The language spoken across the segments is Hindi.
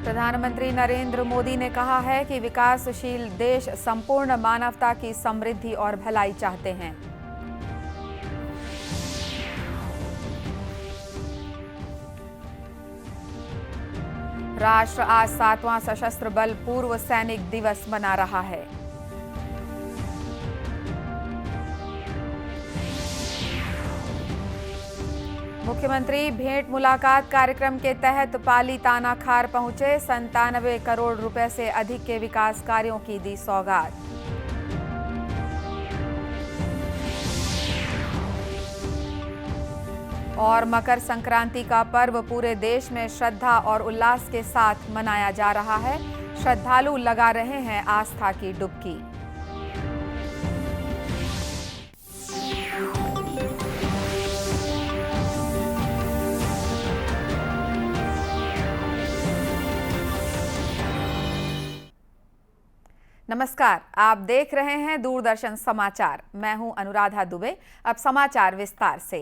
प्रधानमंत्री नरेंद्र मोदी ने कहा है कि विकासशील देश संपूर्ण मानवता की समृद्धि और भलाई चाहते हैं। राष्ट्र आज 7वां सशस्त्र बल पूर्व सैनिक दिवस मना रहा है। मुख्यमंत्री भेंट मुलाकात कार्यक्रम के तहत पाली तानाखार पहुंचे। 97 करोड़ रुपए से अधिक के विकास कार्यों की दी सौगात। और मकर संक्रांति का पर्व पूरे देश में श्रद्धा और उल्लास के साथ मनाया जा रहा है। श्रद्धालु लगा रहे हैं आस्था की डुबकी। नमस्कार, आप देख रहे हैं दूरदर्शन समाचार। मैं हूं अनुराधा दुबे। अब समाचार विस्तार से।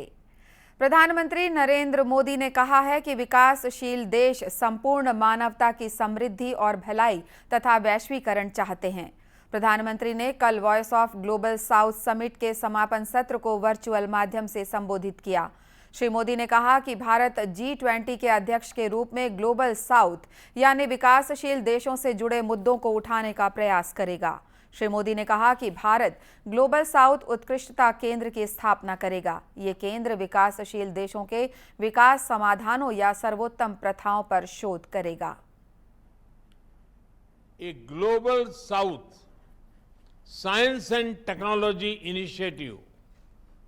प्रधानमंत्री नरेंद्र मोदी ने कहा है कि विकासशील देश संपूर्ण मानवता की समृद्धि और भलाई तथा वैश्वीकरण चाहते हैं। प्रधानमंत्री ने कल voice of global south summit के समापन सत्र को वर्चुअल माध्यम से संबोधित किया। श्री मोदी ने कहा कि भारत G20 के अध्यक्ष के रूप में ग्लोबल साउथ यानी विकासशील देशों से जुड़े मुद्दों को उठाने का प्रयास करेगा। श्री मोदी ने कहा कि भारत ग्लोबल साउथ उत्कृष्टता केंद्र की स्थापना करेगा। ये केंद्र विकासशील देशों के विकास समाधानों या सर्वोत्तम प्रथाओं पर शोध करेगा। A global south science and technology initiative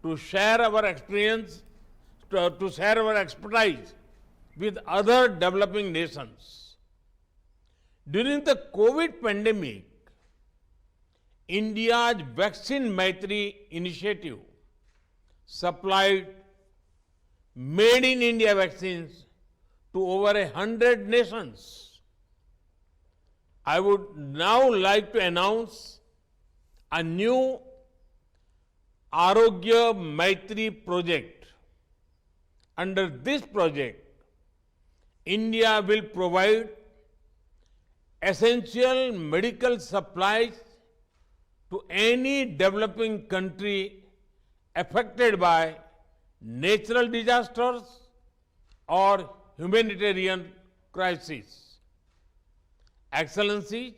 to share our experience to share our expertise with other developing nations. During the COVID pandemic, India's Vaccine Maitri initiative supplied made in India vaccines to over 100 nations. I would now like to announce a new Arogya Maitri project. Under this project, India will provide essential medical supplies to any developing country affected by natural disasters or humanitarian crises. Excellencies,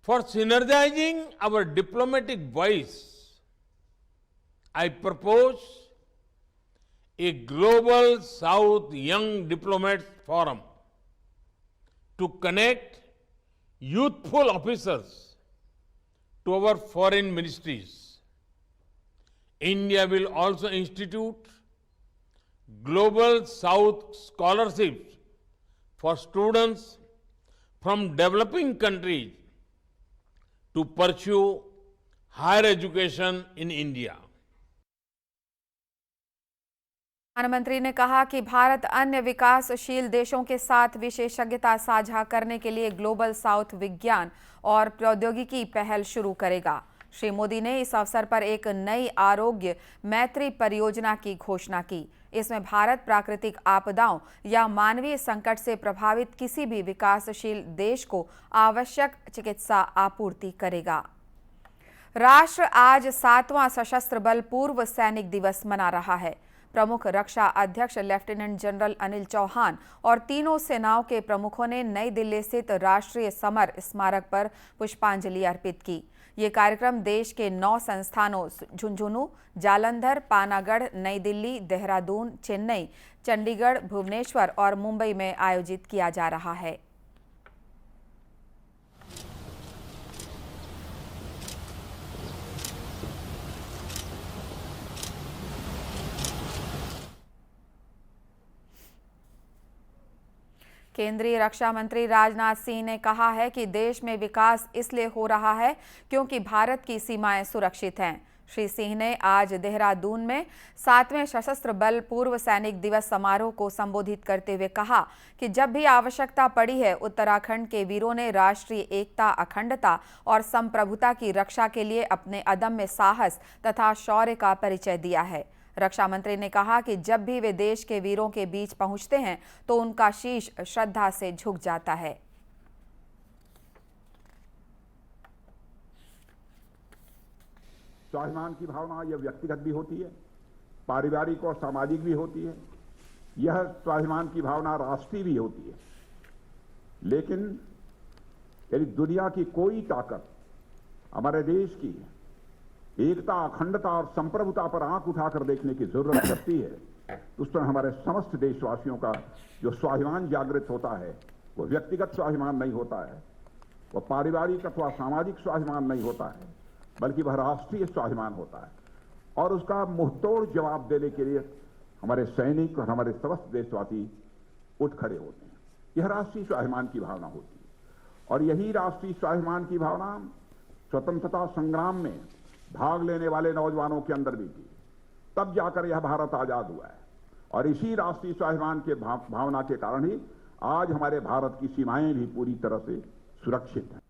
for synergizing our diplomatic voice, I propose a Global South Young Diplomats Forum to connect youthful officers to our foreign ministries. India will also institute Global South scholarships for students from developing countries to pursue higher education in India. प्रधानमंत्री ने कहा कि भारत अन्य विकासशील देशों के साथ विशेषज्ञता साझा करने के लिए ग्लोबल साउथ विज्ञान और प्रौद्योगिकी पहल शुरू करेगा। श्री मोदी ने इस अवसर पर एक नई आरोग्य मैत्री परियोजना की घोषणा की। इसमें भारत प्राकृतिक आपदाओं या मानवीय संकट से प्रभावित किसी भी विकासशील देश को आवश्यक चिकित्सा आपूर्ति करेगा। राष्ट्र आज 7वां सशस्त्र बल पूर्व सैनिक दिवस मना रहा है। प्रमुख रक्षा अध्यक्ष लेफ्टिनेंट जनरल अनिल चौहान और तीनों सेनाओं के प्रमुखों ने नई दिल्ली स्थित राष्ट्रीय समर स्मारक पर पुष्पांजलि अर्पित की। ये कार्यक्रम देश के 9 संस्थानों झुंझुनू, जालंधर, पानागढ़, नई दिल्ली, देहरादून, चेन्नई, चंडीगढ़, भुवनेश्वर और मुंबई में आयोजित किया जा रहा है। केंद्रीय रक्षा मंत्री राजनाथ सिंह ने कहा है कि देश में विकास इसलिए हो रहा है क्योंकि भारत की सीमाएं सुरक्षित हैं। श्री सिंह ने आज देहरादून में 7वें सशस्त्र बल पूर्व सैनिक दिवस समारोह को संबोधित करते हुए कहा कि जब भी आवश्यकता पड़ी है, उत्तराखंड के वीरों ने राष्ट्रीय एकता, अखंडता और संप्रभुता की रक्षा के लिए अपने अदम्य साहस तथा शौर्य का परिचय दिया है। रक्षा मंत्री ने कहा कि जब भी वे देश के वीरों के बीच पहुंचते हैं तो उनका शीश श्रद्धा से झुक जाता है। स्वाभिमान की भावना यह व्यक्तिगत भी होती है, पारिवारिक और सामाजिक भी होती है। यह स्वाभिमान की भावना राष्ट्रीय भी होती है। लेकिन यदि दुनिया की कोई ताकत हमारे देश की एकता, अखंडता और संप्रभुता पर आंख उठाकर देखने की जरूरत पड़ती है, तो उस पर हमारे समस्त देशवासियों का जो स्वाभिमान जागृत होता है, वो व्यक्तिगत स्वाभिमान नहीं होता है, वो पारिवारिक अथवा सामाजिक स्वाभिमान नहीं होता है, बल्कि वह राष्ट्रीय स्वाभिमान होता है। और उसका मुंहतोड़ जवाब देने के लिए हमारे सैनिक और हमारे समस्त देशवासी उठ खड़े होते हैं। यह राष्ट्रीय स्वाभिमान की भावना होती है। और यही राष्ट्रीय स्वाभिमान की भावना स्वतंत्रता संग्राम में भाग लेने वाले नौजवानों के अंदर भी थी। तब जाकर यह भारत आजाद हुआ है। और इसी राष्ट्रीय स्वाभिमान के भावना के कारण ही आज हमारे भारत की सीमाएं भी पूरी तरह से सुरक्षित हैं।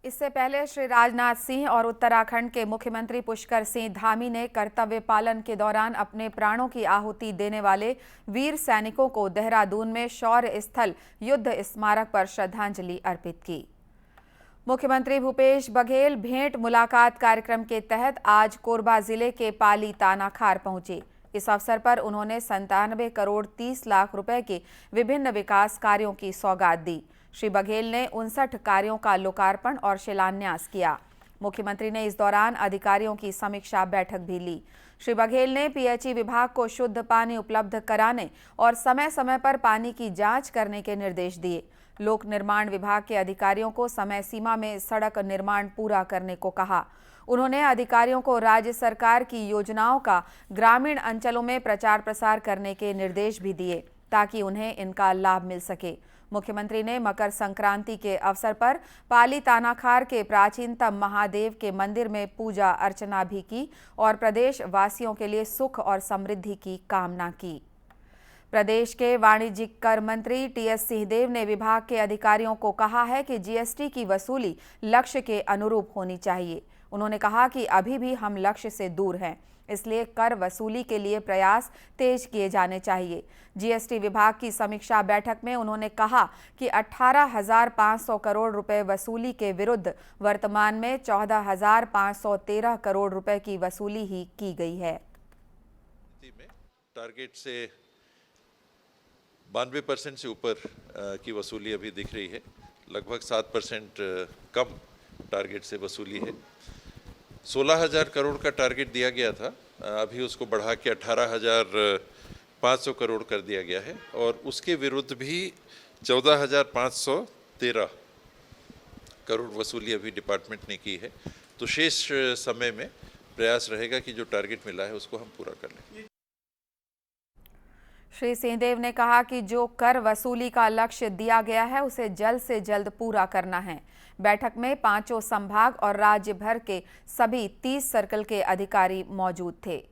इससे पहले श्री राजनाथ सिंह और उत्तराखंड के मुख्यमंत्री पुष्कर सिंह धामी ने कर्तव्य पालन के दौरान अपने प्राणों की आहुति देने वाले वीर सैनिकों को देहरादून में शौर्य स्थल युद्ध स्मारक पर श्रद्धांजलि अर्पित की। मुख्यमंत्री भूपेश बघेल भेंट मुलाकात कार्यक्रम के तहत आज कोरबा जिले के पाली तानाखार पहुंचे। इस अवसर पर उन्होंने 97 करोड़ 30 लाख रुपए के विभिन्न विकास कार्यों की सौगात दी। श्री बघेल ने 59 कार्यों का लोकार्पण और शिलान्यास किया। मुख्यमंत्री ने इस दौरान अधिकारियों की समीक्षा बैठक भी ली। श्री बघेल ने पीएचई विभाग को शुद्ध पानी उपलब्ध कराने और समय समय पर पानी की जांच करने के निर्देश दिए। लोक निर्माण विभाग के अधिकारियों को समय सीमा में सड़क निर्माण पूरा करने को कहा। उन्होंने अधिकारियों को राज्य सरकार की योजनाओं का ग्रामीण अंचलों में प्रचार प्रसार करने के निर्देश भी दिए ताकि उन्हें इनका लाभ मिल सके। मुख्यमंत्री ने मकर संक्रांति के अवसर पर पाली तानाखार के प्राचीनतम महादेव के मंदिर में पूजा अर्चना भी की और प्रदेश वासियों के लिए सुख और समृद्धि की कामना की। प्रदेश के वाणिज्यिक कर मंत्री टीएस सिंहदेव ने विभाग के अधिकारियों को कहा है कि जीएसटी की वसूली लक्ष्य के अनुरूप होनी चाहिए। उन्होंने कहा कि अभी भी हम लक्ष्य से दूर हैं, इसलिए कर वसूली के लिए प्रयास तेज किए जाने चाहिए। जीएसटी विभाग की समीक्षा बैठक में उन्होंने कहा कि 18,500 करोड़ रुपए वसूली के विरुद्ध वर्तमान में 14,513 करोड़ रुपए की वसूली ही की गई है। टारगेट से 92% से ऊपर की वसूली अभी दिख रही है। लगभग 7% कम टारगेट से वसूली है। 16,000 करोड़ का टारगेट दिया गया था, अभी उसको बढ़ा के 18,500 करोड़ कर दिया गया है और उसके विरुद्ध भी 14,513 करोड़ वसूली अभी डिपार्टमेंट ने की है। तो शेष समय में प्रयास रहेगा कि जो टारगेट मिला है उसको हम पूरा कर लें। श्री सिंहदेव ने कहा कि जो कर वसूली का लक्ष्य दिया गया है उसे जल्द से जल्द पूरा करना है। बैठक में 5 संभाग और राज्य भर के सभी 30 सर्कल के अधिकारी मौजूद थे।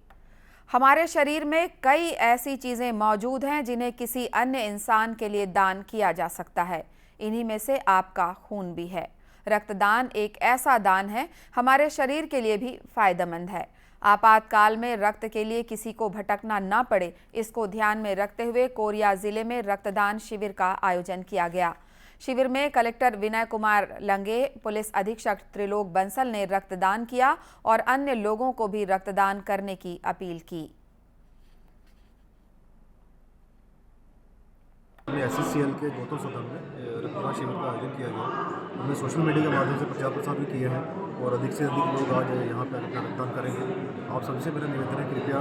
हमारे शरीर में कई ऐसी चीजें मौजूद हैं जिन्हें किसी अन्य इंसान के लिए दान किया जा सकता है। इन्हीं में से आपका खून भी है। रक्तदान एक ऐसा दान है, हमारे शरीर के लिए भी फायदेमंद है। आपातकाल में रक्त के लिए किसी को भटकना न पड़े, इसको ध्यान में रखते हुए कोरिया जिले में रक्तदान शिविर का आयोजन किया गया। शिविर में कलेक्टर विनय कुमार लंगे, पुलिस अधीक्षक त्रिलोक बंसल ने रक्तदान किया और अन्य लोगों को भी रक्तदान करने की अपील की। SCCL के गौतम सदन में रक्तदान शिविर का आयोजन किया गया। हमने सोशल मीडिया के माध्यम से प्रचार प्रसार भी किया है और अधिक से अधिक लोग आज यहाँ पर अपना रक्तदान करेंगे। आप सबसे मेरा निवेदन है, कृपया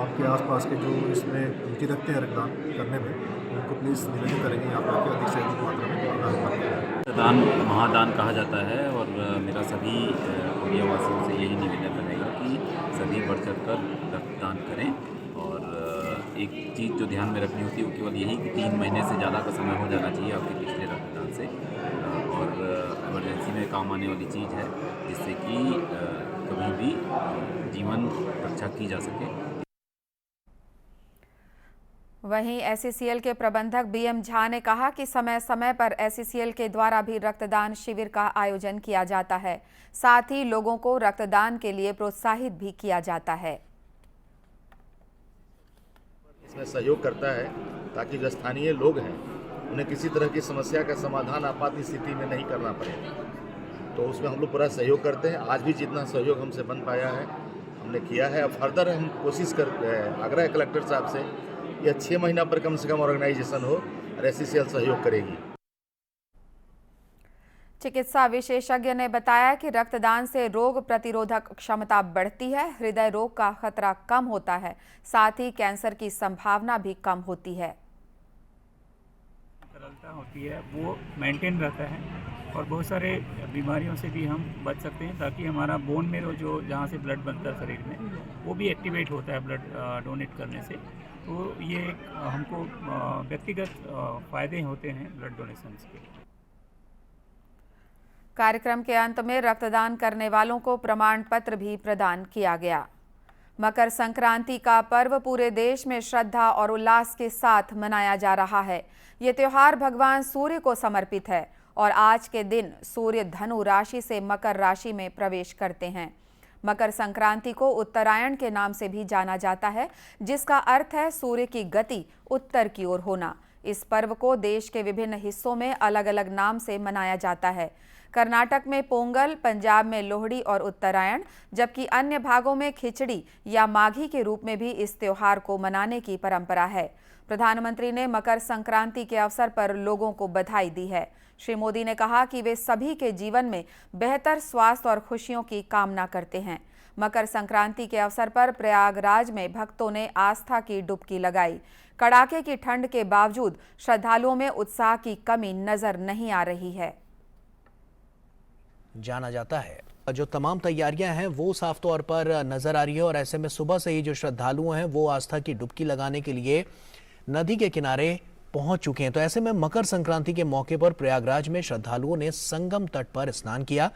आपके आसपास के जो इसमें रुचि रखते हैं रक्तदान करने में, उनको प्लीज़ निवेदन करेंगे यहाँ पर अधिक से अधिक मात्रा में रक्तदान करें। रक्तदान महादान कहा जाता है और मेरा सभी कोरिया वासियों से यही निवेदन रहेगा कि सभी बढ़ चढ़ कर रक्तदान करें। और एक चीज़ जो ध्यान में रखनी होती है वो केवल यही कि 3 महीने से ज़्यादा का समय हो जाना चाहिए आपके पिछले रक्तदान से, और इमरजेंसी में काम आने वाली चीज़ है जिससे कि कभी भी जीवन रक्षा की जा सके। वहीं एसईसीएल के प्रबंधक बीएम झा ने कहा कि समय समय पर एसईसीएल के द्वारा भी रक्तदान शिविर का आयोजन किया जाता है। साथ ही लोगों को रक्तदान के लिए प्रोत्साहित भी किया जाता है। इसमें सहयोग करता है ताकि जो स्थानीय लोग हैं उन्हें किसी तरह की समस्या का समाधान आपात स्थिति में नहीं करना पड़े, तो उसमें हम लोग पूरा सहयोग करते हैं। आज भी जितना सहयोग हमसे बन पाया है हमने किया है। अब फर्दर हम कोशिश करते हैं, आग्रह कलेक्टर साहब से, यह 6 महीना पर कम से कम ऑर्गेनाइजेशन हो और एसईसीएल सहयोग करेगी। चिकित्सा विशेषज्ञ ने बताया कि रक्तदान से रोग प्रतिरोधक क्षमता बढ़ती है, हृदय रोग का खतरा कम होता है, साथ ही कैंसर की संभावना भी कम होती है। तरलता होती है वो मेंटेन रहता है और बहुत सारे बीमारियों से भी हम बच सकते हैं, ताकि हमारा बोन मेरो जो जहाँ से ब्लड बनता है शरीर में वो भी एक्टिवेट होता है ब्लड डोनेट करने से। तो ये हमको व्यक्तिगत फ़ायदे होते हैं ब्लड डोनेशन के। कार्यक्रम के अंत में रक्तदान करने वालों को प्रमाण पत्र भी प्रदान किया गया। मकर संक्रांति का पर्व पूरे देश में श्रद्धा और उल्लास के साथ मनाया जा रहा है। ये त्योहार भगवान सूर्य को समर्पित है और आज के दिन सूर्य धनु राशि से मकर राशि में प्रवेश करते हैं। मकर संक्रांति को उत्तरायण के नाम से भी जाना जाता है, जिसका अर्थ है सूर्य की गति उत्तर की ओर होना। इस पर्व को देश के विभिन्न हिस्सों में अलग अलग नाम से मनाया जाता है। कर्नाटक में पोंगल, पंजाब में लोहड़ी और उत्तरायण, जबकि अन्य भागों में खिचड़ी या माघी के रूप में भी इस त्योहार को मनाने की परंपरा है। प्रधानमंत्री ने मकर संक्रांति के अवसर पर लोगों को बधाई दी है। श्री मोदी ने कहा कि वे सभी के जीवन में बेहतर स्वास्थ्य और खुशियों की कामना करते हैं। मकर संक्रांति के अवसर पर प्रयागराज में भक्तों ने आस्था की डुबकी लगाई। कड़ाके की ठंड के बावजूद श्रद्धालुओं में उत्साह की कमी नजर नहीं आ रही है। जाना जाता है जो तमाम तैयारियां हैं वो साफ तौर पर नजर आ रही है और ऐसे में सुबह से ही जो श्रद्धालु हैं वो आस्था की डुबकी लगाने के लिए नदी के किनारे पहुंच चुके हैं। तो ऐसे में मकर संक्रांति के मौके पर प्रयागराज में श्रद्धालुओं ने संगम तट पर स्नान किया।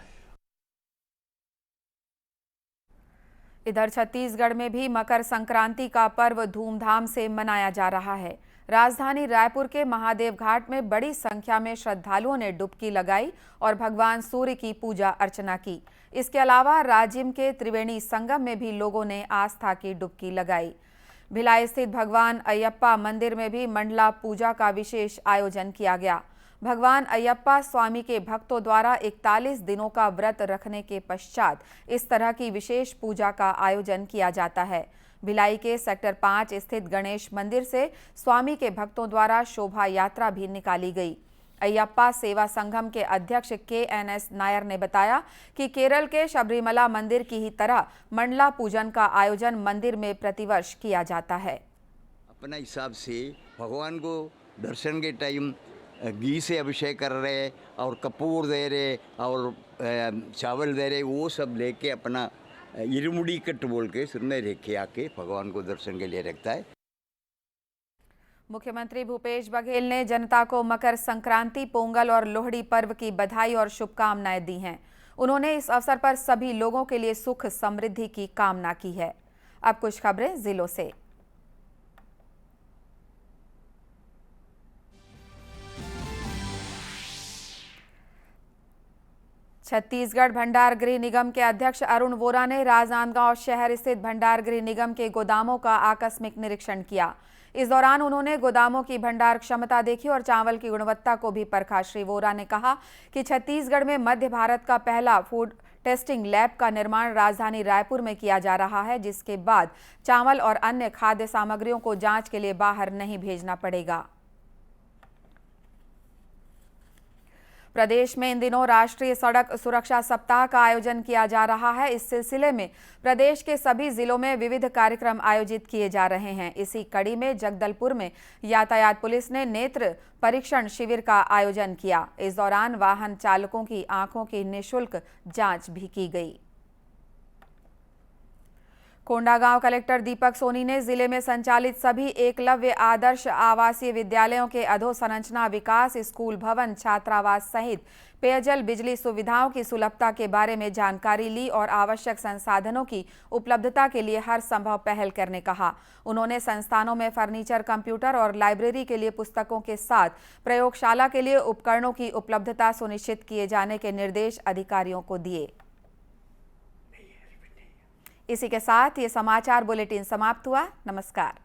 इधर छत्तीसगढ़ में भी मकर संक्रांति का पर्व धूमधाम से मनाया जा रहा है। राजधानी रायपुर के महादेव घाट में बड़ी संख्या में श्रद्धालुओं ने डुबकी लगाई और भगवान सूर्य की पूजा अर्चना की। इसके अलावा राजिम के त्रिवेणी संगम में भी लोगों ने आस्था की डुबकी लगाई। भिलाई स्थित भगवान अयप्पा मंदिर में भी मंडला पूजा का विशेष आयोजन किया गया। भगवान अयप्पा स्वामी के भक्तों द्वारा 41 दिनों का व्रत रखने के पश्चात इस तरह की विशेष पूजा का आयोजन किया जाता है। भिलाई के सेक्टर 5 स्थित गणेश मंदिर से स्वामी के भक्तों द्वारा शोभा यात्रा भी निकाली गई। अयप्पा सेवा संघम के अध्यक्ष KNS नायर ने बताया कि केरल के शबरीमला मंदिर की ही तरह मंडला पूजन का आयोजन मंदिर में प्रतिवर्ष किया जाता है। अपना हिसाब से भगवान को दर्शन के टाइम घी से अभिषेक कर रहे और कपूर दे रहे और चावल दे रहे, वो सब लेके अपना इरुमुड़ी कट बोल के सिर में रेखे आके भगवान को दर्शन के लिए रखता है। मुख्यमंत्री भूपेश बघेल ने जनता को मकर संक्रांति, पोंगल और लोहड़ी पर्व की बधाई और शुभकामनाएं दी हैं। उन्होंने इस अवसर पर सभी लोगों के लिए सुख समृद्धि की कामना की है। अब कुछ खबरें जिलों से। छत्तीसगढ़ भंडार गृह निगम के अध्यक्ष अरुण वोरा ने राजनांदगांव शहर स्थित भंडार गृह निगम के गोदामों का आकस्मिक निरीक्षण किया। इस दौरान उन्होंने गोदामों की भंडार क्षमता देखी और चावल की गुणवत्ता को भी परखा। श्री वोरा ने कहा कि छत्तीसगढ़ में मध्य भारत का पहला फूड टेस्टिंग लैब का निर्माण राजधानी रायपुर में किया जा रहा है, जिसके बाद चावल और अन्य खाद्य सामग्रियों को जांच के लिए बाहर नहीं भेजना पड़ेगा। प्रदेश में इन दिनों राष्ट्रीय सड़क सुरक्षा सप्ताह का आयोजन किया जा रहा है। इस सिलसिले में प्रदेश के सभी जिलों में विविध कार्यक्रम आयोजित किए जा रहे हैं। इसी कड़ी में जगदलपुर में यातायात पुलिस ने नेत्र परीक्षण शिविर का आयोजन किया। इस दौरान वाहन चालकों की आंखों की निःशुल्क जांच भी की गई। कोंडागांव कलेक्टर दीपक सोनी ने जिले में संचालित सभी एकलव्य आदर्श आवासीय विद्यालयों के अधोसंरचना विकास, स्कूल भवन, छात्रावास सहित पेयजल, बिजली सुविधाओं की सुलभता के बारे में जानकारी ली और आवश्यक संसाधनों की उपलब्धता के लिए हर संभव पहल करने कहा। उन्होंने संस्थानों में फर्नीचर, कंप्यूटर और लाइब्रेरी के लिए पुस्तकों के साथ प्रयोगशाला के लिए उपकरणों की उपलब्धता सुनिश्चित किए जाने के निर्देश अधिकारियों को दिए। इसी के साथ ये समाचार बुलेटिन समाप्त हुआ। नमस्कार।